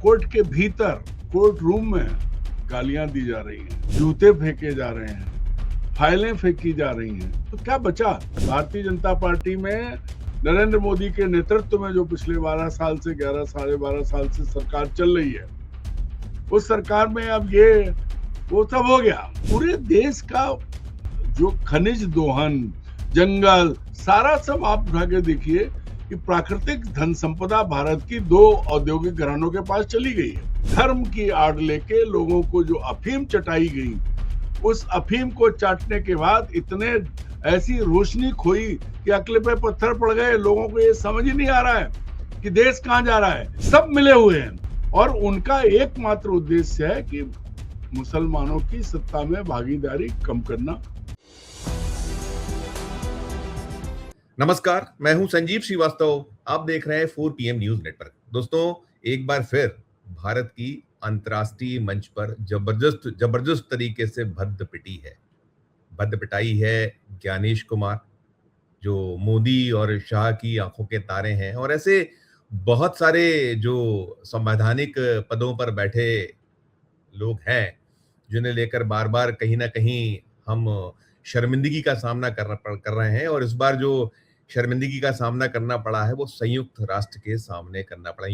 Court के भीतर, court room में गालियां दी जा रही हैं, जूते फेंके जा रहे हैं, फाइलें फेंकी जा रही हैं, तो क्या बचा? भारतीय जनता पार्टी में नरेंद्र मोदी के नेतृत्व में जो पिछले 12 साल से 11 साढ़े 12 साल से सरकार चल रही है, उस सरकार में अब ये वो सब हो गया। पूरे देश का जो खनिज दोहन, जंगल, सारा सब आप उठा के देखिए कि प्राकृतिक धन संपदा भारत की 2 औद्योगिक घरानों के पास चली गई है। धर्म की आड़ लेके लोगों को जो अफीम चटाई गई, उस अफीम को चाटने के बाद इतने ऐसी रोशनी खोई कि अकल पे पत्थर पड़ गए। लोगों को ये समझ ही नहीं आ रहा है कि देश कहां जा रहा है। सब मिले हुए हैं और उनका एकमात्र उद्देश्य है कि मुसलमानों की सत्ता में भागीदारी कम करना। नमस्कार, मैं हूं संजीव श्रीवास्तव। आप देख रहे हैं 4 PM न्यूज नेटवर्क। दोस्तों, एक बार फिर भारत की अंतर्राष्ट्रीय मंच पर जबरदस्त तरीके से भद्द पिटाई है ज्ञानेश कुमार, जो मोदी और शाह की आंखों के तारे हैं, और ऐसे बहुत सारे जो संवैधानिक पदों पर बैठे लोग हैं जिन्हें लेकर बार बार कहीं ना कहीं हम शर्मिंदगी का सामना कर रहे हैं। और इस बार जो शर्मिंदगी का सामना करना पड़ा है वो संयुक्त राष्ट्र के सामने करना पड़ा।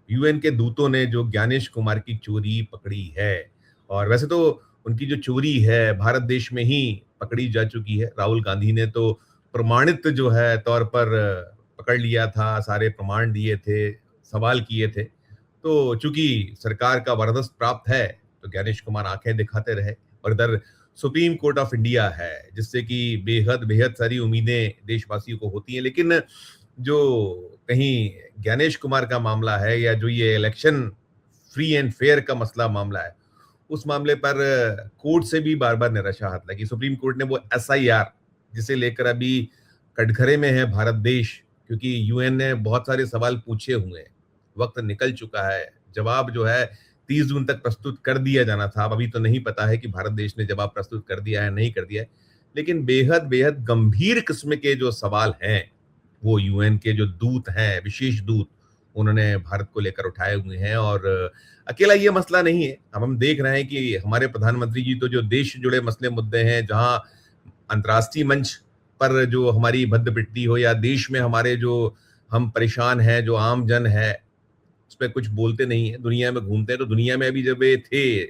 यूएन के दूतों ने जो ज्ञानेश कुमार की चोरी पकड़ी है, और वैसे तो उनकी जो चोरी है भारत देश में ही पकड़ी जा चुकी है। राहुल गांधी ने तो प्रमाणित जो है तौर पर पकड़ लिया था, सारे प्रमाण दिए थे, सवाल किए थे। तो चूंकि सरकार का वरदस्त प्राप्त है तो ज्ञानेश कुमार आंखें दिखाते रहे। और इधर सुप्रीम कोर्ट ऑफ इंडिया है, जिससे कि बेहद सारी उम्मीदें देशवासियों को होती हैं। लेकिन जो कहीं ज्ञानेश कुमार का मामला है, या जो ये इलेक्शन फ्री एंड फेयर का मामला है, उस मामले पर कोर्ट से भी बार बार निराशा हाथ लगी। सुप्रीम कोर्ट ने वो SIR, जिसे लेकर अभी कटघरे में है भारत देश, क्योंकि यूएन ने बहुत सारे सवाल पूछे हुए हैं, वक्त निकल चुका है, जवाब जो है 30 जून तक प्रस्तुत कर दिया जाना था। अब अभी तो नहीं पता है कि भारत देश ने जवाब प्रस्तुत कर दिया है नहीं कर दिया है, लेकिन बेहद गंभीर किस्म के जो सवाल हैं वो यूएन के जो दूत हैं, विशेष दूत, उन्होंने भारत को लेकर उठाए हुए हैं। और अकेला ये मसला नहीं है। अब हम देख रहे हैं कि हमारे प्रधानमंत्री जी तो जो देश से जुड़े मसले मुद्दे हैं, जहां अंतर्राष्ट्रीय मंच पर जो हमारी भद्द पिटती हो, या देश में हमारे जो हम परेशान हैं, जो आम जन है, उस पर कुछ बोलते नहीं है। दुनिया में घूमते हैं तो दुनिया में अभी जब ये थे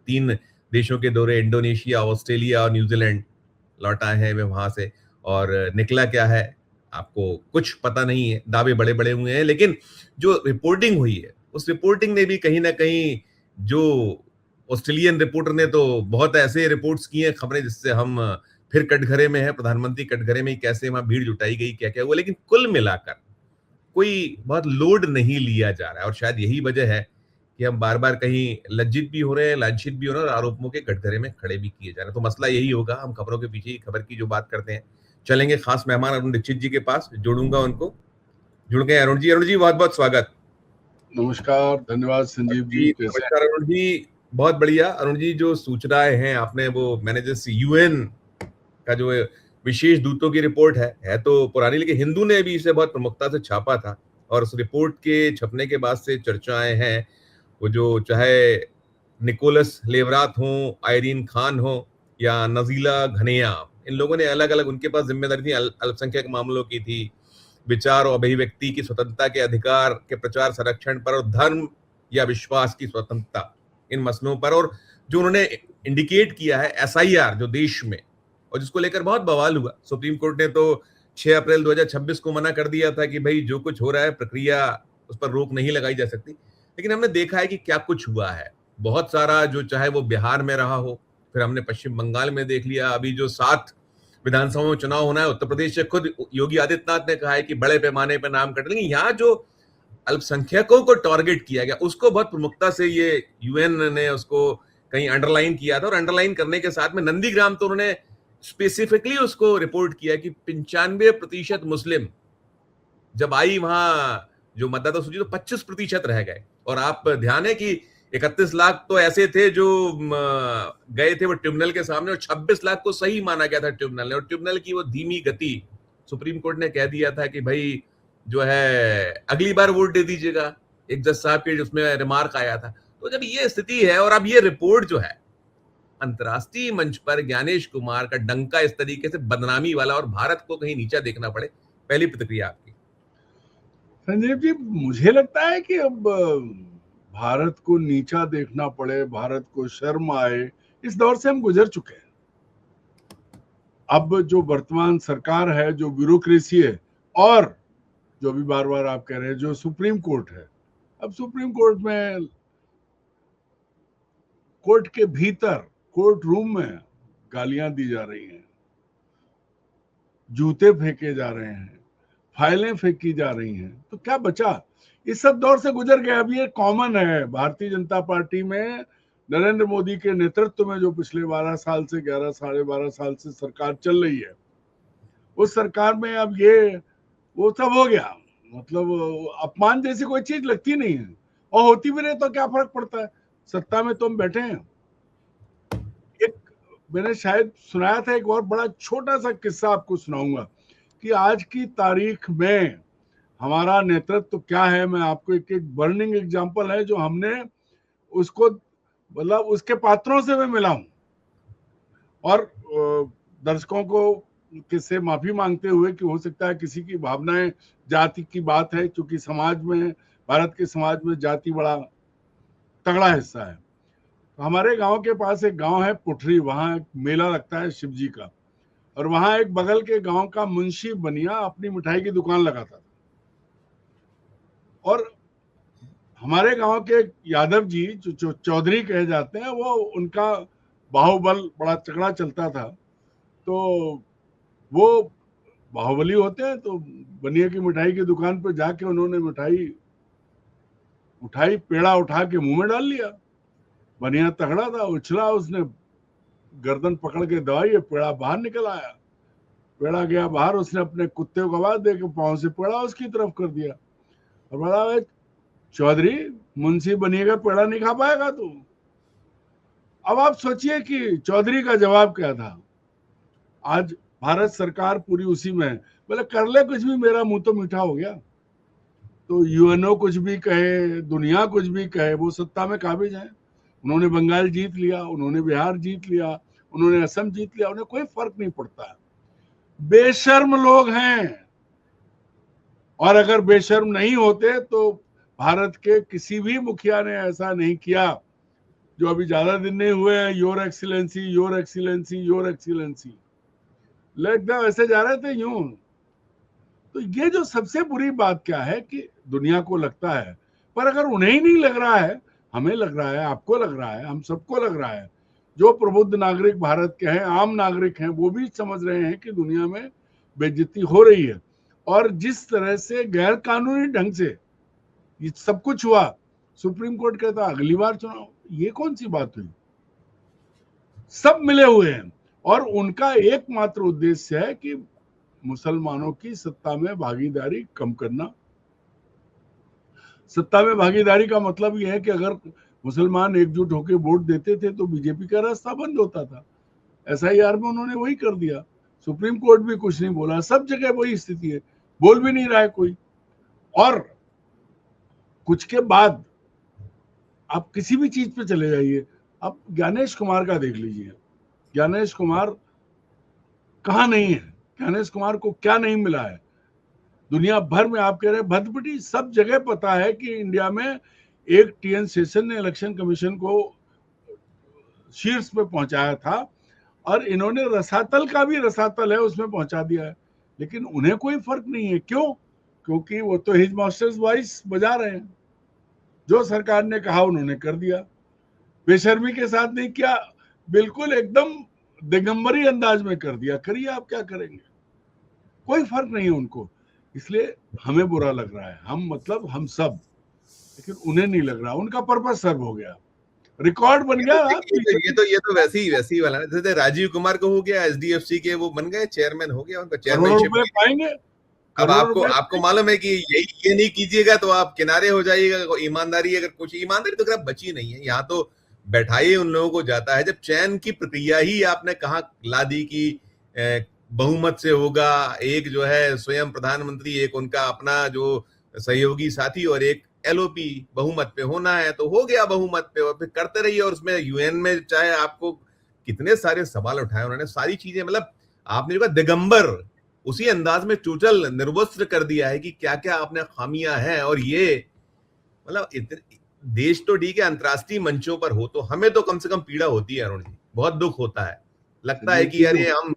3 देशों के दौरे, इंडोनेशिया, ऑस्ट्रेलिया और न्यूजीलैंड, लौट आए हैं वे वहां से, और निकला क्या है आपको कुछ पता नहीं है। दावे बड़े बड़े हुए हैं, लेकिन जो रिपोर्टिंग हुई है उस रिपोर्टिंग ने भी कहीं ना कहीं, जो ऑस्ट्रेलियन रिपोर्टर ने तो बहुत ऐसे रिपोर्ट्स किए हैं, खबरें, जिससे हम फिर कटघरे में है। प्रधानमंत्री कटघरे में कैसे वहां भीड़ जुटाई गई, क्या क्या हुआ, लेकिन कुल मिलाकर कोई बहुत लोड नहीं लिया जा रहा है। और शायद यही वजह है कि हम बार बार कहीं लज्जित भी हो रहे हैं, लांछित भी हो रहे हैं, और आरोपों के कटघरे में खड़े भी किए जा रहे हैं। तो मसला यही होगा। हम खबरों के पीछे ही खबर की जो बात करते हैं, चलेंगे खास मेहमान अरुण दीक्षित जी के पास, जोड़ूंगा उनको। जुड़ गए अरुण जी बहुत बहुत स्वागत। नमस्कार, धन्यवाद संजीव जी। नमस्कार अरुण जी, बहुत बढ़िया। अरुण जी, जो सूचनाएं हैं आपने, वो मैंने जैसे यूएन का जो विशेष दूतों की रिपोर्ट है तो पुरानी, लेकिन हिंदू ने भी इसे बहुत प्रमुखता से छापा था, और उस रिपोर्ट के छपने के बाद से चर्चाएं हैं। वो जो चाहे निकोलस लेवरात हो, आयरीन खान हो, या नजीला घनेया, इन लोगों ने अलग अलग, उनके पास जिम्मेदारी थी अल्पसंख्यक मामलों की थी, विचार और अभिव्यक्ति की स्वतंत्रता के अधिकार के प्रचार संरक्षण पर, और धर्म या विश्वास की स्वतंत्रता, इन मसलों पर। और जो उन्होंने इंडिकेट किया है SIR जो देश में, और जिसको लेकर बहुत बवाल हुआ, सुप्रीम कोर्ट ने तो 6 अप्रैल 2026 को मना कर दिया था कि भाई जो कुछ हो रहा है प्रक्रिया, उस पर रोक नहीं लगाई जा सकती। लेकिन हमने देखा है कि क्या कुछ हुआ है। बहुत सारा, जो चाहे वो बिहार में रहा हो, फिर हमने पश्चिम बंगाल में देख लिया, अभी जो 7 विधानसभा में चुनाव होना है, उत्तर प्रदेश से खुद योगी आदित्यनाथ ने कहा है कि बड़े पैमाने पर नाम कट। लेकिन यहाँ जो अल्पसंख्यकों को टारगेट किया गया, उसको बहुत प्रमुखता से ये यूएन ने उसको कहीं अंडरलाइन किया था। और अंडरलाइन करने के साथ में नंदीग्राम तो उन्होंने स्पेसिफिकली उसको रिपोर्ट किया कि 95% मुस्लिम जब आई वहां जो मतदाता सूची, तो 25% रह गए। और आप ध्यान है कि 31 लाख तो ऐसे थे जो गए थे वो ट्रिब्यूनल के सामने, और 26 लाख को सही माना गया था ट्रिब्यूनल ने। और ट्रिब्यूनल की वो धीमी गति, सुप्रीम कोर्ट ने कह दिया था कि भाई जो है अगली बार वोट दे दीजिएगा, एक जज साहब के उसमें रिमार्क आया था। तो जब ये स्थिति है और अब ये रिपोर्ट जो है अंतर्राष्ट्रीय मंच पर ज्ञानेश कुमार का डंका इस तरीके से बदनामी वाला और भारत को कहीं नीचा देखना पड़े, पहली प्रतिक्रिया आपकी? संजीव जी, मुझे लगता है कि अब भारत को नीचा देखना पड़े, भारत को शर्म आए, इस दौर से हम गुजर चुके हैं। अब जो वर्तमान सरकार है, जो ब्यूरोक्रेसी है, और जो भी बार बार आप कह रहे हैं जो सुप्रीम कोर्ट है, अब सुप्रीम कोर्ट में, कोर्ट के भीतर, कोर्ट रूम में गालियां दी जा रही हैं, जूते फेंके जा रहे हैं, फाइलें फेंकी जा रही हैं, तो क्या बचा? इस सब दौर से गुजर गए। अब ये कॉमन है भारतीय जनता पार्टी में, नरेंद्र मोदी के नेतृत्व में जो पिछले 12 साल से 11 साढ़े 12 साल से सरकार चल रही है, उस सरकार में अब ये वो सब हो गया। मतलब अपमान जैसी कोई चीज लगती नहीं है, और होती भी नहीं तो क्या फर्क पड़ता है, सत्ता में तो हम बैठे हैं। एक मैंने शायद सुनाया था, एक और बड़ा छोटा सा किस्सा आपको सुनाऊंगा कि आज की तारीख में हमारा नेतृत्व क्या है। मैं आपको एक एक बर्निंग एग्जांपल है जो हमने उसको, मतलब उसके पात्रों से मैं मिला हूं, और दर्शकों को किससे माफी मांगते हुए कि हो सकता है किसी की भावनाएं, जाति की बात है, क्योंकि समाज में, भारत के समाज में जाति बड़ा तगड़ा हिस्सा है। तो हमारे गांव के पास एक गांव है पुठरी, वहां एक मेला लगता है शिव जी का, और वहां एक बगल के गांव का मुंशी बनिया अपनी मिठाई की दुकान लगाता था, और हमारे गांव के यादव जी जो चौधरी कहे जाते हैं, वो उनका बाहुबल बड़ा तगड़ा चलता था। तो वो बाहुबली होते हैं, तो बनिया की मिठाई की दुकान पर जाके उन्होंने मिठाई उठाई, पेड़ा उठा के मुंह में डाल लिया। बनिया तगड़ा था, उछला, उसने गर्दन पकड़ के दबाई, पेड़ा बाहर निकल आया। पेड़ा गया बाहर, उसने अपने कुत्ते को आवाज दे के पांव से पेड़ा उसकी तरफ कर दिया, और बोला, चौधरी, मुंशी बनिएगा, पेड़ा नहीं खा पाएगा तू। अब आप सोचिए कि चौधरी का जवाब क्या था। आज भारत सरकार पूरी उसी में है, बोले कर ले कुछ भी, मेरा मुंह तो मीठा हो गया। तो यूएनओ कुछ भी कहे, दुनिया कुछ भी कहे, वो सत्ता में काबिज है। उन्होंने बंगाल जीत लिया, उन्होंने बिहार जीत लिया, उन्होंने असम जीत लिया, उन्हें कोई फर्क नहीं पड़ता है। बेशर्म लोग हैं, और अगर बेशर्म नहीं होते तो भारत के किसी भी मुखिया ने ऐसा नहीं किया। जो अभी ज्यादा दिन नहीं हुए हैं, your excellency, your excellency, your excellency, एकदम ऐसे जा रहे थे यूं। तो ये जो सबसे बुरी बात क्या है कि दुनिया को लगता है, पर अगर उन्हें ही नहीं लग रहा है, हमें लग रहा है, आपको लग रहा है, हम सबको लग रहा है। जो प्रबुद्ध नागरिक भारत के हैं, आम नागरिक हैं, वो भी समझ रहे हैं कि दुनिया में बेइज्जती हो रही है। और जिस तरह से गैर कानूनी ढंग से ये सब कुछ हुआ, सुप्रीम कोर्ट कहता अगली बार चुनाव, ये कौन सी बात हुई? सब मिले हुए हैं, और उनका एकमात्र उद्देश्य है कि मुसलमानों की सत्ता में भागीदारी कम करना। सत्ता में भागीदारी का मतलब यह है कि अगर मुसलमान एकजुट होकर वोट देते थे तो बीजेपी का रास्ता बंद होता था। एसआईआर में उन्होंने वही कर दिया। सुप्रीम कोर्ट भी कुछ नहीं बोला, सब जगह वही स्थिति है, बोल भी नहीं रहा है कोई। और कुछ के बाद आप किसी भी चीज पे चले जाइए, आप ज्ञानेश कुमार का देख लीजिए। ज्ञानेश कुमार कहाँ नहीं है, ज्ञानेश कुमार को क्या नहीं मिला है। दुनिया भर में आप कह रहे हैं भद्रपिटी, सब जगह पता है कि इंडिया में एक टीएन शेषन ने इलेक्शन कमीशन को शीर्ष पे पहुंचाया था, और इन्होंने रसातल का भी, रसातल है उसमें पहुंचा दिया है, लेकिन उन्हें कोई फर्क नहीं है। क्यों? क्योंकि वो तो हिज मास्टर्स वॉइस बजा रहे हैं। जो सरकार ने कहा उन्होंने कर दिया, बेशर्मी के साथ नहीं किया, बिल्कुल एकदम दिगंबरी अंदाज में कर दिया। करिए, आप क्या करेंगे, कोई फर्क नहीं है उनको। इसलिए हमें बुरा लग रहा है, हम मतलब हम सब, लेकिन उन्हें नहीं लग रहा। उनका पर्पस सर्व हो गया, रिकॉर्ड बन गया। ये तो वैसे ही वाला ना, जैसे राजीव कुमार को हो गया, एसडीएफसी के वो बन गए, चेयरमैन हो गया, उनका चेयरमैनशिप पाएंगे। अब आपको मालूम है कि ये नहीं कीजिएगा तो आप किनारे हो जाइएगा। ईमानदारी, अगर कुछ ईमानदारी तो अगर बची नहीं है, यहाँ तो बैठाई उन लोगों को जाता है। जब चयन की प्रक्रिया ही आपने कहा ला दी कि बहुमत से होगा, एक जो है स्वयं प्रधानमंत्री, एक उनका अपना जो सहयोगी साथी, और एक एलओपी बहुमत पे होना है तो हो गया बहुमत पे, और फिर करते रहिए। और उसमें यूएन में चाहे आपको कितने सारे सवाल उठाए उन्होंने, सारी चीजें, मतलब आपने जो कहा दिगंबर उसी अंदाज में टोटल निर्वस्त्र कर दिया है कि क्या क्या आपने खामियां हैं। और ये मतलब देश तो ठीक है अंतर्राष्ट्रीय मंचों पर हो तो हमें तो कम से कम पीड़ा होती है अरुण जी, बहुत दुख होता है, लगता है संजीव कि जी यार ये हम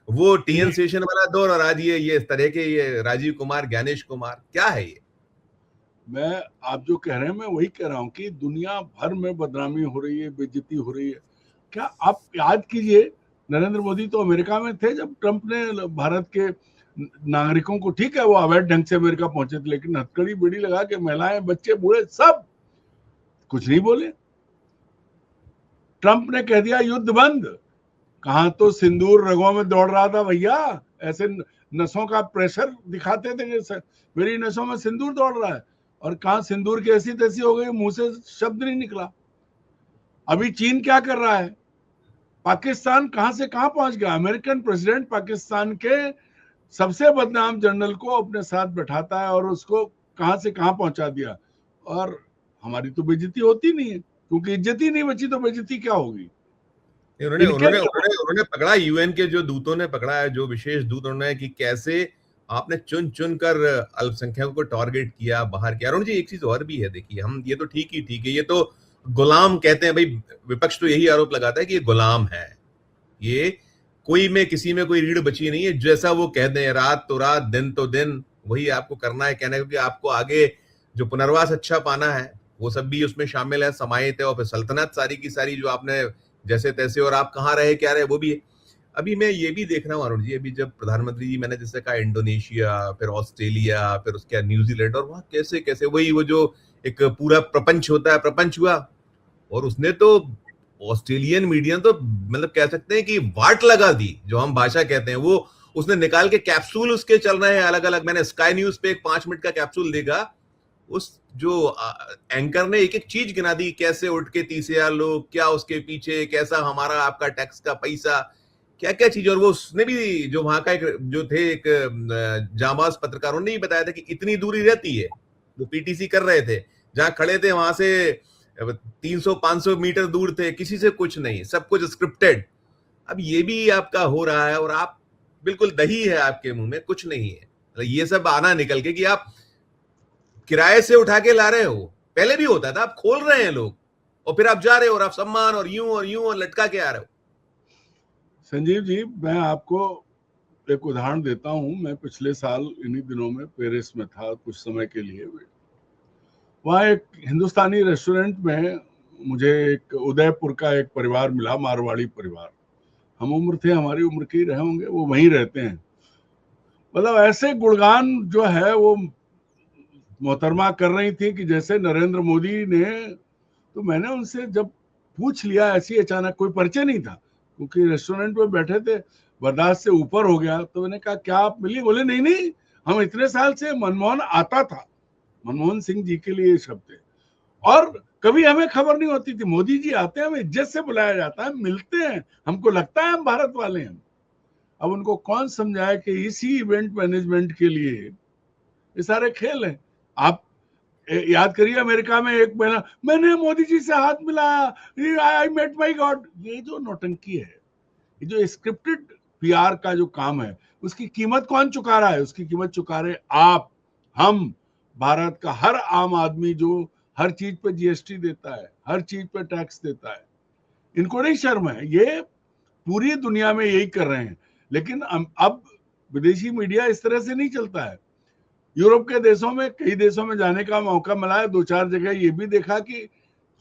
वो टीएन ये सेशन वाला दौर, और आज ये इस तरह के ये राजीव कुमार, ज्ञानेश कुमार, क्या है ये। मैं आप जो कह रहे हैं मैं वही कह रहा हूँ कि दुनिया भर में बदनामी हो रही है, बेइज्जती हो रही है। क्या आप याद कीजिए, नरेंद्र मोदी तो अमेरिका में थे जब ट्रंप ने भारत के नागरिकों को, ठीक है वो अवैध ढंग से अमेरिका पहुंचे थे, लेकिन हथकड़ी बेड़ी लगा के महिलाएं, बच्चे, बूढ़े सब कुछ नहीं बोले। ट्रंप ने कह दिया युद्ध बंद, कहां तो सिंदूर रगों में दौड़ रहा था भैया, ऐसे नसों का प्रेशर दिखाते थे कि मेरी नसों में सिंदूर दौड़ रहा है, और कहां सिंदूर की ऐसी तैसी हो गई, मुंह से शब्द नहीं निकला। अभी चीन क्या कर रहा है, पाकिस्तान कहां से कहां पहुंच गया। अमेरिकन प्रेसिडेंट पाकिस्तान के सबसे बदनाम जनरल को अपने साथ बैठाता है और उसको कहां से कहां पहुंचा दिया। और हमारी तो बेइज्जती होती नहीं है, क्योंकि इज्जत ही नहीं बची तो बेइज्जती क्या होगी। उन्होंने इनके उन्होंने लिए उन्होंने उन्होंने पकड़ा, यूएन के जो दूतों ने पकड़ा है, जो विशेष दूत, उन्होंने कि कैसे आपने चुन चुन कर अल्पसंख्यकों को टारगेट किया, बाहर किया। अरुण जी एक चीज और भी है, देखिए हम ये तो ठीक है, ये तो गुलाम कहते हैं भाई, विपक्ष तो यही आरोप लगाता है कि ये गुलाम है, ये कोई में किसी में कोई रीढ़ बची नहीं है, जैसा वो कह दें, रात तो रात, दिन तो दिन, वही आपको करना है, कहना है, क्योंकि आपको आगे जो पुनर्वास अच्छा पाना है वो सब भी उसमें शामिल है, समाहित है, और फिर सल्तनत सारी की सारी जो आपने जैसे तैसे, और आप कहाँ रहे क्या रहे वो भी है। अभी मैं ये भी देख रहा हूँ अरुण जी, अभी जब प्रधानमंत्री जी, मैंने जैसे कहा इंडोनेशिया, फिर ऑस्ट्रेलिया, फिर उसके बाद न्यूजीलैंड, और वहां कैसे कैसे वही वो जो एक पूरा प्रपंच होता है, प्रपंच हुआ, और उसने तो ऑस्ट्रेलियन मीडिया तो मतलब कह सकते हैं कि वाट लगा दी, जो हम भाषा कहते हैं, वो उसने निकाल के कैप्सूल उसके चल रहे हैं अलग अलग। मैंने स्काई न्यूज पे एक 5 मिनट का कैप्सूल देखा, उस जो एंकर ने एक एक चीज गिना दी, कैसे उठ के 30,000 लोग, क्या उसके पीछे, कैसा हमारा आपका टैक्स का पैसा, क्या क्या चीज। और वो उसने भी जो वहां का एक जो थे एक जांबाज पत्रकार, उन्होंने भी बताया था कि इतनी दूरी रहती है, वो पीटीसी कर रहे थे, जहां खड़े थे वहां से 300-500 मीटर दूर थे, किसी से कुछ नहीं, सब कुछ स्क्रिप्टेड। अब ये भी आपका हो रहा है, और आप बिल्कुल दही है आपके मुंह में, कुछ नहीं है। ये सब आना निकल के कि आप किराए से उठा के ला रहे हो, पहले भी होता था, आप खोल रहे हैं लोग, और फिर आप जा रहे हो, और आप सम्मान और यूं और लटका के आ रहे हो। संजीव जी, मैं आपको एक उदाहरण देता हूं। मैं पिछले साल इन्हीं दिनों में पेरिस में था कुछ समय के लिए। वहाँ एक हिंदुस्तानी रेस्टोरेंट में मुझे एक उदयपुर का एक परिवार मिला, मारवाड़ी परिवार। हम उम्र थे, हमारी उम्र के ही रहे होंगे, वो वहीं रहते हैं। मतलब ऐसे गुणगान जो है वो मोहतरमा कर रही थी कि जैसे नरेंद्र मोदी ने। तो मैंने उनसे जब पूछ लिया, ऐसी अचानक, कोई परिचय नहीं था क्योंकि रेस्टोरेंट में बैठे थे, बर्दाश्त से ऊपर हो गया, तो मैंने कहा क्या आप मिली? बोले नहीं नहीं, हम इतने साल से मनमोहन आता था, मनमोहन सिंह जी के लिए शब्द थे, और कभी हमें खबर नहीं होती थी। मोदी जी आते हैं, हमें इज्जत से बुलाया जाता है, मिलते हैं, हमको लगता है हम भारत वाले हैं। अब उनको कौन समझाए कि इसी इवेंट मैनेजमेंट के लिए ये सारे खेल हैं। आप याद करिए, अमेरिका में एक महीना मैंने मोदी जी से हाथ मिलाया, आई मेट माई गॉड। ये जो नौटंकी है, ये जो स्क्रिप्टेड पीआर का जो काम है, उसकी कीमत कौन चुका रहा है? उसकी कीमत चुका रहे आप, हम, भारत का हर आम आदमी जो हर चीज पे जीएसटी देता है, हर चीज पे टैक्स देता है। इनको नहीं शर्म है? ये पूरी दुनिया में यही कर रहे हैं। लेकिन अब विदेशी मीडिया इस तरह से नहीं चलता है। यूरोप के देशों में, कई देशों में जाने का मौका मिला है, 2-4 जगह ये भी देखा कि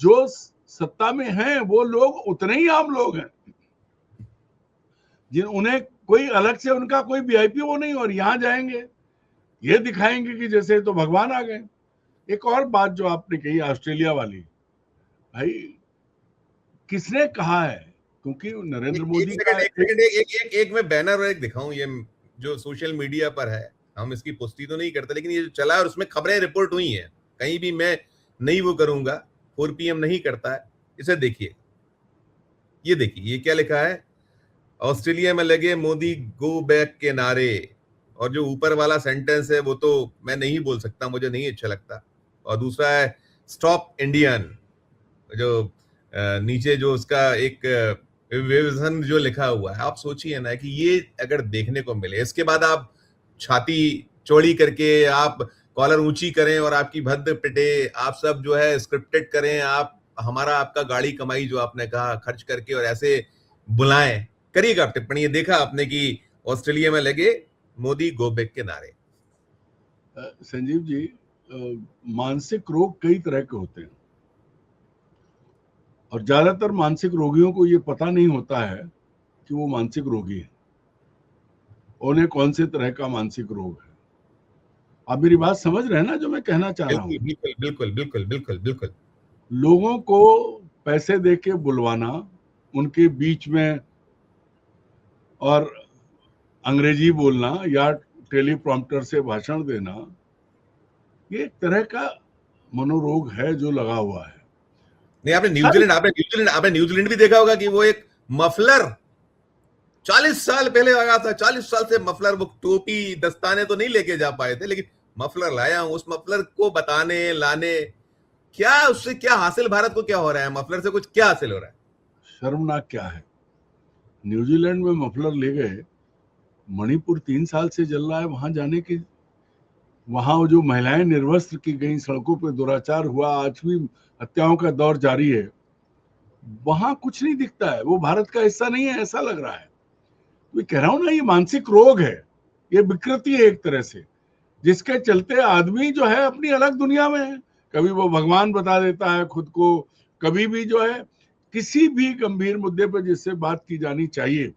जो सत्ता में हैं वो लोग उतने ही आम लोग हैं, जिन उन्हें कोई अलग से उनका कोई वीआईपी वो नहीं, और यहां जाएंगे ये दिखाएंगे कि जैसे तो भगवान आ गए। एक और बात जो आपने कही ऑस्ट्रेलिया वाली, भाई किसने कहा है? क्योंकि नरेंद्र एक मोदी का सेकंड एक सेकंड एक मैं बैनर एक दिखाऊं, ये जो सोशल मीडिया पर है, हम इसकी पुष्टि तो नहीं करते, लेकिन ये जो चला है और उसमें खबरें रिपोर्ट हुई हैं, कहीं भी मैं नहीं वो करूंगा, 4 PM नहीं करता है। इसे देखिए, ये देखिए, ये क्या लिखा है, ऑस्ट्रेलिया में लगे मोदी गो बैक के नारे, और जो ऊपर वाला सेंटेंस है वो तो मैं नहीं बोल सकता, मुझे नहीं अच्छा लगता। और दूसरा है स्टॉप इंडियन, जो नीचे जो उसका एक विजन जो लिखा हुआ है। आप सोचिए ना कि ये अगर देखने को मिले, इसके बाद आप छाती चौड़ी करके आप कॉलर ऊंची करें और आपकी भद्द पिटे, आप सब जो है स्क्रिप्टेड करें, आप हमारा आपका गाड़ी कमाई जो आपने कहा खर्च करके और ऐसे बुलाएं, करिएगा आप टिप्पणी। ये देखा आपने कि ऑस्ट्रेलिया में लगे मोदी गो बैक के नारे। संजीव जी, मानसिक रोग कई तरह के होते हैं और ज्यादातर मानसिक रोगियों को ये पता नहीं होता है कि वो मानसिक रोगी है, उन्हें कौन से तरह का मानसिक रोग है। आप मेरी बात समझ रहे हैं ना जो मैं कहना चाह रहा हूँ? बिल्कुल बिल्कुल बिल्कुल बिल्कुल बिल्कुल। लोगों को पैसे दे के बुलवाना, उनके बीच में और अंग्रेजी बोलना या टेलीप्रॉम्प्टर से भाषण देना, ये एक तरह का मनोरोग है जो लगा हुआ है। नहीं, आपने न्यूजीलैंड भी देखा होगा कि वो एक मफलर 40 साल पहले आया था। 40 साल से मफलर, वो टोपी दस्ताने तो नहीं लेके जा पाए थे, लेकिन मफलर लाया हूं। उस मफलर को बताने लाने, क्या उससे क्या हासिल, भारत को क्या हो रहा है, मफलर से कुछ क्या हासिल हो रहा है? शर्मनाक क्या है, न्यूजीलैंड में मफलर ले गए, मणिपुर 3 साल से जल रहा है, वहां जाने की, वहां जो महिलाएं निर्वस्त्र की गई, सड़कों पर दुराचार हुआ, आज भी हत्याओं का दौर जारी है, वहां कुछ नहीं दिखता है। वो भारत का हिस्सा नहीं है ऐसा लग रहा है। मैं कह रहा हूं ना, ये मानसिक रोग है, ये विकृति है एक तरह से, जिसके चलते आदमी जो है अपनी अलग दुनिया में है। कभी वो भगवान बता देता है खुद को, कभी भी जो है किसी भी गंभीर मुद्दे पर जिससे बात की जानी चाहिए,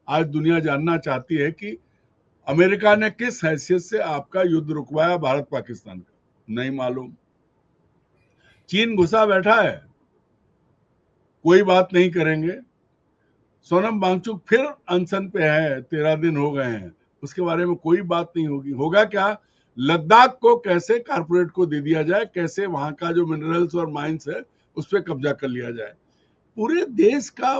आज दुनिया जानना चाहती है कि अमेरिका ने किस हैसियत से आपका युद्ध रुकवाया भारत पाकिस्तान का, नहीं मालूम। चीन घुसा बैठा है, कोई बात नहीं करेंगे। सोनम वांगचुक फिर अनशन पे है, 13 दिन हो गए हैं, उसके बारे में कोई बात नहीं होगी। होगा क्या, लद्दाख को कैसे कारपोरेट को दे दिया जाए, कैसे वहां का जो मिनरल्स और माइंस है उस पर कब्जा कर लिया जाए। पूरे देश का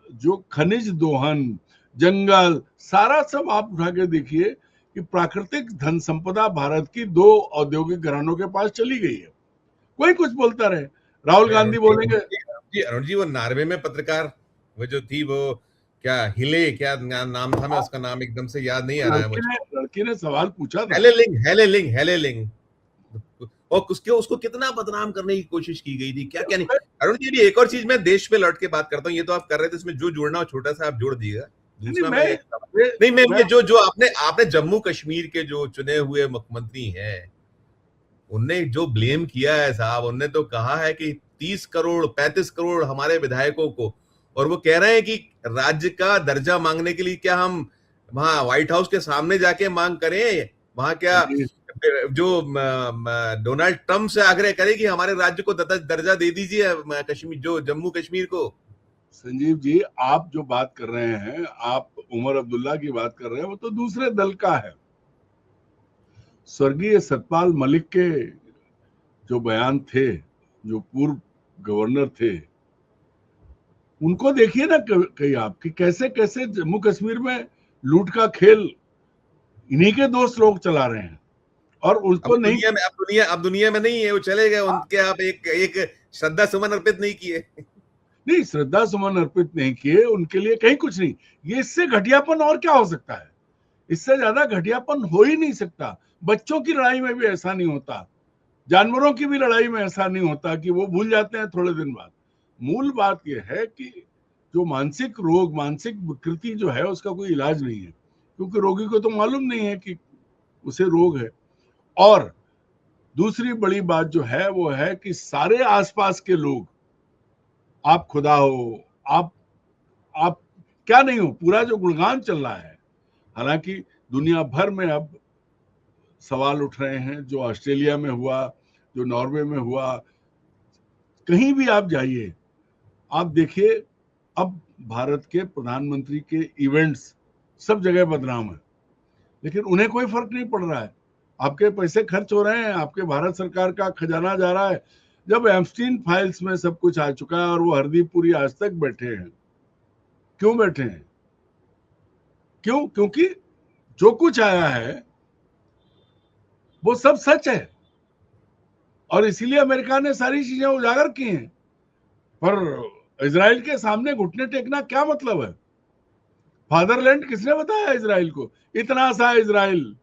जो खनिज दोहन, जंगल, सारा सब आप उठा के देखिए कि प्राकृतिक धन संपदा भारत की 2 औद्योगिक घरानों के पास चली गई है। कोई कुछ बोलता रहे, राहुल गांधी बोलेंगे। अरुण जी, वो नॉर्वे में पत्रकार, वो जो थी, वो क्या हिले, क्या नाम था, मैं उसका नाम एकदम से याद नहीं आ रहा है मुझे। लड़की ने सवाल पूछा था। हेले लिंग। और उसको कितना बदनाम करने की कोशिश की गई थी, क्या क्या नहीं। अरुण जी, एक और चीज मैं देश पे लौट के बात करता हूँ, ये तो आप कर रहे थे, इसमें जो जोड़ना हो छोटा सा आप जोड़ दीजिएगा। दूसरा मैं ये जो आपने जम्मू कश्मीर के जो चुने हुए मुख्यमंत्री हैं, उनने जो ब्लेम किया है साहब, उनने तो कहा है कि 30 करोड़ 35 करोड़ हमारे विधायकों को, और वो कह रहे हैं कि राज्य का दर्जा मांगने के लिए क्या हम वहां व्हाइट हाउस के सामने जाके मांग करें, वहां क्या जो डोनाल्ड ट्रंप से आग्रह करें कि हमारे राज्य को दर्जा दे दीजिए, कश्मीर, जो जम्मू कश्मीर को। संजीव जी, आप जो बात कर रहे हैं, आप उमर अब्दुल्ला की बात कर रहे हैं, वो तो दूसरे दल का है। स्वर्गीय सतपाल मलिक के जो बयान थे, जो पूर्व गवर्नर थे, उनको देखिए ना कहीं आप कि कैसे कैसे जम्मू कश्मीर में लूट का खेल इन्हीं के दोस्त लोग चला रहे हैं। और उसको अब नहीं, अब दुनिया में नहीं है, वो चले गए, उनके आप एक श्रद्धा सुमन अर्पित नहीं किए। नहीं श्रद्धा सुमन अर्पित नहीं किए, उनके लिए कहीं कुछ नहीं। ये इससे घटियापन और क्या हो सकता है, इससे ज्यादा घटियापन हो ही नहीं सकता। बच्चों की लड़ाई में भी ऐसा नहीं होता, जानवरों की भी लड़ाई में ऐसा नहीं होता कि वो भूल जाते हैं थोड़े दिन बाद। मूल बात यह है कि जो मानसिक रोग, मानसिक विकृति जो है, उसका कोई इलाज नहीं है, क्योंकि रोगी को तो मालूम नहीं है कि उसे रोग है। और दूसरी बड़ी बात जो है वो है कि सारे आसपास के लोग, आप खुदा हो, आप क्या नहीं हो, पूरा जो गुणगान चल रहा है। हालांकि दुनिया भर में अब सवाल उठ रहे हैं, जो ऑस्ट्रेलिया में हुआ, जो नॉर्वे में हुआ, कहीं भी आप जाइए, आप देखिए, अब भारत के प्रधानमंत्री के इवेंट्स सब जगह बदनाम है, लेकिन उन्हें कोई फर्क नहीं पड़ रहा है। आपके पैसे खर्च हो रहे हैं, आपके भारत सरकार का खजाना जा रहा है। जब एप्स्टीन फाइल्स में सब कुछ आ चुका है और वो हरदीप पुरी आज तक बैठे हैं, क्यों बैठे हैं? क्यों? क्योंकि जो कुछ आया है वो सब सच है। और इसीलिए अमेरिका ने सारी चीजें उजागर की हैं। पर इजराइल के सामने घुटने टेकना क्या मतलब है? फादरलैंड किसने बताया इजराइल को? इतना सा इजराइल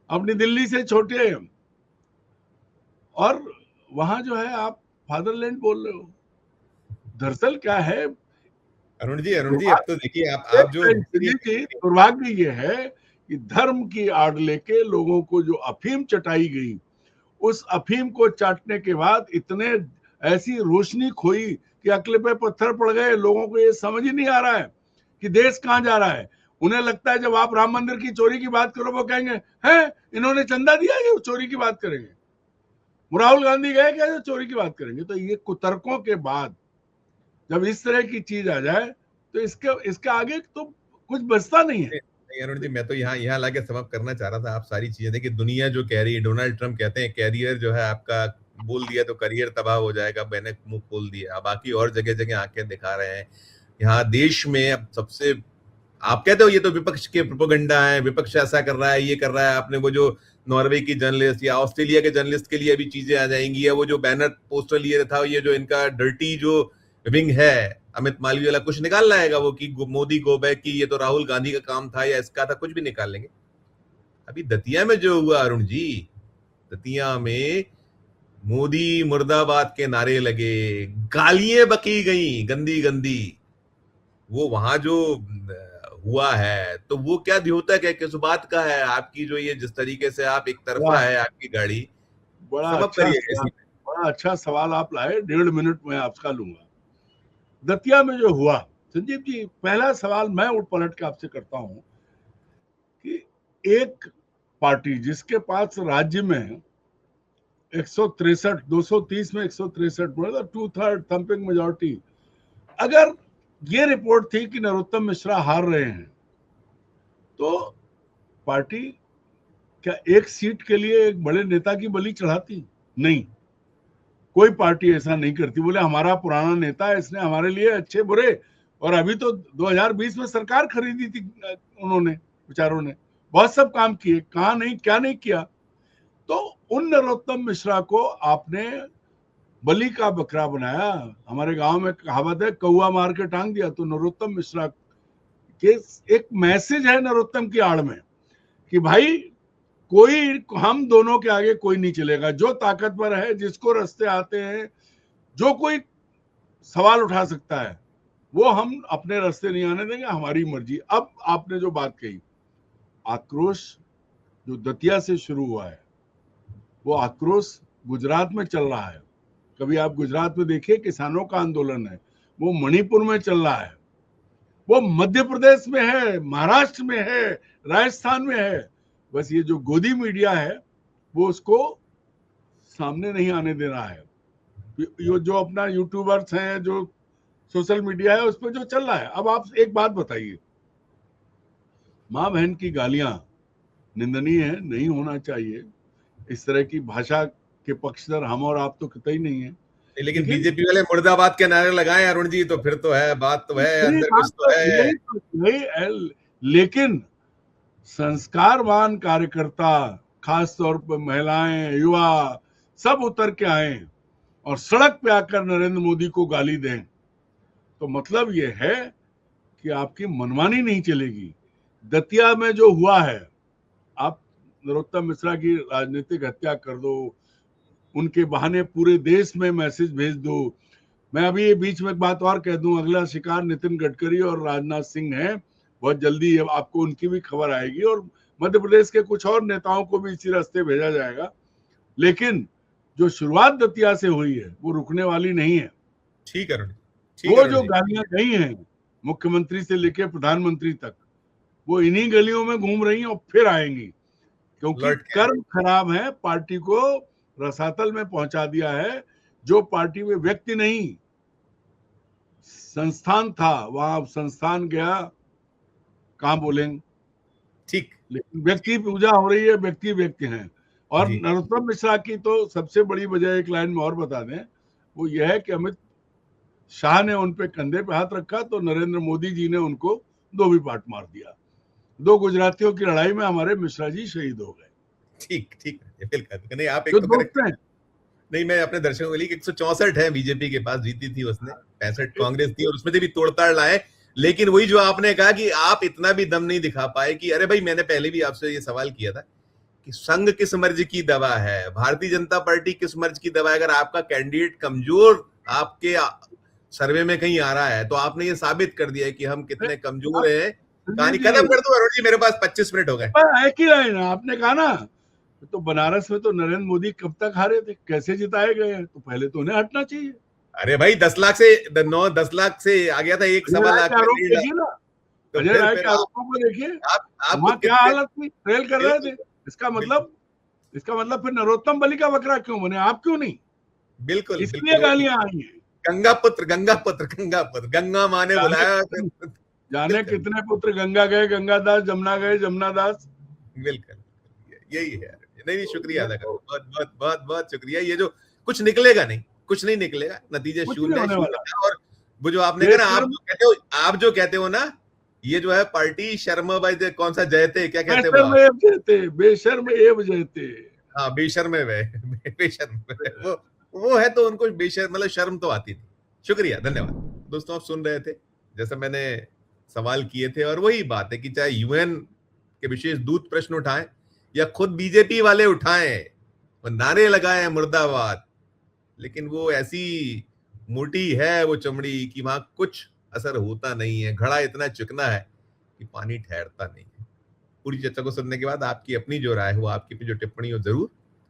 अपनी दिल्ली से छोटे, और वहां जो है आप फादरलैंड बोल रहे हो। दरअसल क्या है, अरुण जी, अब तो देखिए आप जो संजीव जी, दुर्भाग्य ये है कि धर्म की आड़ लेके लोगों को जो अफीम चटाई गई, उस अफीम को चाटने के बाद इतने ऐसी रोशनी खोई कि अकल पे पत्थर पड़ गए। लोगों को ये समझ ही नहीं आ रहा है कि देश कहां जा रहा है। उन्हें लगता है जब आप राम मंदिर की चोरी की बात करो वो कहेंगे हैं इन्होंने चंदा दिया, ये चोरी की बात करेंगे। राहुल गांधी गए क्या जो चोरी की बात करेंगे? तो ये कुतर्कों के बाद जब इस तरह की चीज आ जाए तो इसके आगे तो कुछ बचता नहीं है। नहीं अरुण जी, मैं तो यहाँ यहाँ लाके समाप्त करना चाह रहा था। आप सारी चीजें देखिए, दुनिया जो कह रही है, डोनाल्ड ट्रम्प कहते हैं कैरियर जो है आपका बोल दिया तो करियर तबाह हो जाएगा, मैंने मुंह खोल दिया। बाकी और जगह जगह आंखें दिखा रहे हैं। यहाँ देश में अब सबसे, आप कहते हो ये तो विपक्ष के प्रोपेगेंडा है, विपक्ष ऐसा कर रहा है, ये कर रहा है। आपने वो जो नॉर्वे की जर्नलिस्ट या ऑस्ट्रेलिया के जर्नलिस्ट के लिए अभी चीजें आ जाएंगी, या वो जो बैनर पोस्टर लिए था, ये जो इनका डर्टी जो विंग है अमित मालवीय वाला, कुछ निकाल लाएगा वो कि मोदी गो बैक की ये तो राहुल गांधी का काम था या इसका था, कुछ भी निकाल लेंगे। अभी दतिया में जो हुआ अरुण जी, दतिया में मोदी मुर्दाबाद के नारे लगे, गालियां बकी गई गंदी गंदी। वो वहां जो हुआ है तो वो क्या द्योतक है, किस बात का है? आपकी जो ये जिस तरीके से आप एक तरफा है आपकी गाड़ी, समझ करिए। बड़ा अच्छा सवाल आप लाए, 1.5 मिनट में आपका लूंगा। दतिया में जो हुआ, संजीव जी, पहला सवाल मैं उठ पलट के आपसे करता हूं कि एक पार्टी जिसके पास राज्य में 163, 230 में 163, मतलब 2/3 थंपिंग मेजोरिटी, अगर ये रिपोर्ट थी कि नरोत्तम मिश्रा हार रहे हैं, तो पार्टी क्या एक सीट के लिए एक बड़े नेता की बलि चढ़ाती? नहीं, कोई पार्टी ऐसा नहीं करती। बोले हमारा पुराना नेता है, इसने हमारे लिए अच्छे बुरे, और अभी तो 2020 में सरकार खरीदी थी उन्होंने, विचारों ने बहुत सब काम किए, कहा नहीं क्या नहीं किया। तो उन नरोत्तम मिश्रा को आपने बलि का बकरा बनाया। हमारे गांव में कहावत है, कौआ मार के टांग दिया। तो नरोत्तम मिश्रा के एक मैसेज है नरोत्तम की आड़ में कि भाई कोई, हम दोनों के आगे कोई नहीं चलेगा। जो ताकतवर है, जिसको रास्ते आते हैं, जो कोई सवाल उठा सकता है, वो हम अपने रास्ते नहीं आने देंगे, हमारी मर्जी। अब आपने जो बात कही, आक्रोश जो दतिया से शुरू हुआ है, वो आक्रोश गुजरात में चल रहा है। कभी आप गुजरात में देखिए, किसानों का आंदोलन है, वो मणिपुर में चल रहा है, वो मध्य प्रदेश में है, महाराष्ट्र में है, राजस्थान में है। बस ये जो गोदी मीडिया है वो उसको सामने नहीं आने दे रहा है। ये जो अपना यूट्यूबर्स हैं, जो सोशल मीडिया है, उस पर जो चल रहा है। अब आप एक बात बताइए, माँ बहन की गालियां निंदनीय है, नहीं होना चाहिए। इस तरह की भाषा के पक्षधर हम और आप तो कतई नहीं है। लेकिन बीजेपी वाले मुर्दाबाद के नारे लगाए अरुण जी, तो फिर तो है, बात तो है, अंदर कुछ तो है। लेकिन संस्कारवान कार्यकर्ता, खास तौर पर महिलाएं, युवा, सब उतर के आए और सड़क पे आकर नरेंद्र मोदी को गाली दें, तो मतलब ये है कि आपकी मनमानी नहीं चलेगी। दतिया में जो हुआ है, आप नरोत्तम मिश्रा की राजनीतिक हत्या कर दो, उनके बहाने पूरे देश में मैसेज भेज दो। मैं अभी बीच में एक बात और कह दूं, अगला शिकार नितिन गडकरी और राजनाथ सिंह है। बहुत जल्दी आपको उनकी भी खबर आएगी, और मध्य प्रदेश के कुछ और नेताओं को भी इसी रास्ते भेजा जाएगा। लेकिन जो शुरुआत दतिया से हुई है वो रुकने वाली नहीं है। ठीक है, वो जो गालियां गई हैं मुख्यमंत्री से लेकर प्रधानमंत्री तक, वो इन्हीं गलियों में घूम रही हैं और फिर आएंगी, क्योंकि कर्म खराब है। पार्टी को रसातल में पहुंचा दिया है। जो पार्टी में व्यक्ति नहीं, संस्थान था, वहां संस्थान गया, कहां बोलेंगे। ठीक, लेकिन व्यक्ति पूजा हो रही है, व्यक्ति व्यक्ति हैं। और नरोत्तम मिश्रा की तो सबसे बड़ी वजह, एक लाइन में और बता दें, वो यह है कि अमित शाह ने उन पे कंधे पे हाथ रखा तो नरेंद्र मोदी जी ने उनको धोबी पाट मार दिया। 2 गुजरातियों की लड़ाई में हमारे मिश्रा जी शहीद हो गए। ठीक, बिल्कुल नहीं, आप एक तो दोस्त हैं, नहीं, मैं अपने दर्शकों के लिए 164 है बीजेपी के पास, जीती थी उसने, 65 कांग्रेस थी, और उसमें से भी तोड़ताड़ लाए। लेकिन वही जो आपने कहा कि आप इतना भी दम नहीं दिखा पाए कि अरे भाई, मैंने पहले भी आपसे ये सवाल किया था कि संघ किस मर्ज की दवा है, भारतीय जनता पार्टी किस मर्ज की दवा है। अगर आपका कैंडिडेट कमजोर आपके सर्वे में कहीं आ रहा है, तो आपने ये साबित कर दिया है कि हम कितने कमजोर हैं। कहानी खत्म कर दो अरुण जी, मेरे पास 25 मिनट हो गए। एक ही लाइन आपने कहा ना, तो बनारस में तो नरेंद्र मोदी कब तक हारे थे, कैसे जिताए गए, तो पहले तो उन्हें हटना चाहिए। अरे भाई 10 लाख से 10 लाख से आ गया था, 1.25 लाख देखिए ना, तो अजय राय के आरोपों को देखिए, वहां क्या हालत थी, ट्रेल कर रहे थे। इसका मतलब फिर नरोत्तम बलि का बकरा क्यों बने, आप क्यों नहीं? बिल्कुल, इसलिए गालियां आई हैं। गंगा पुत्र, गंगा माँ ने बुलाया। जाने कितने पुत्र गंगा गए गंगादास, जमुना गए जमुनादास। बिल्कुल, यही है। नहीं, शुक्रिया अदा करो, बहुत बहुत बहुत बहुत शुक्रिया। ये जो कुछ निकलेगा नहीं, कुछ नहीं निकलेगा, नतीजे शून्य है। और वो जो आपने कहा ना, आप जो कहते हो ना, ये जो है पार्टी शर्मा भाई, कौन सा जयते, क्या कहते हो, बेशर्म एव जयते। हाँ, बेशर्म बेशर्म वो है, तो उनको बेशर्म मतलब शर्म तो आती थी। शुक्रिया, धन्यवाद दोस्तों। आप सुन रहे थे जैसे मैंने सवाल किए थे, और वही बात है कि चाहे यूएन के विशेष दूत प्रश्न उठाएं या खुद बीजेपी वाले उठाएं, वो नारे लगाएं मुर्दाबाद, लेकिन वो ऐसी मोटी है वो चमड़ी कि वहां कुछ असर होता नहीं है। घड़ा इतना चिकना है कि पानी ठहरता नहीं है। पूरी चर्चा को सुनने के बाद आपकी अपनी जो राय हो, आपकी अपनी जो टिप्पणी हो, जरूर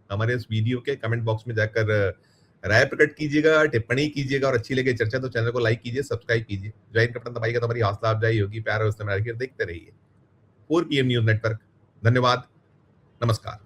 हमारे इस वीडियो के कमेंट बॉक्स में जाकर राय प्रकट कीजिएगा, टिप्पणी कीजिएगा। और अच्छी लगे चर्चा तो चैनल को लाइक कीजिए, सब्सक्राइब कीजिए। ज्वाइन का बटन दबाइएगा तो हमारी हौसला अफजाई होगी। प्यार और देखते रहिए 4 PM न्यूज नेटवर्क। धन्यवाद, नमस्कार।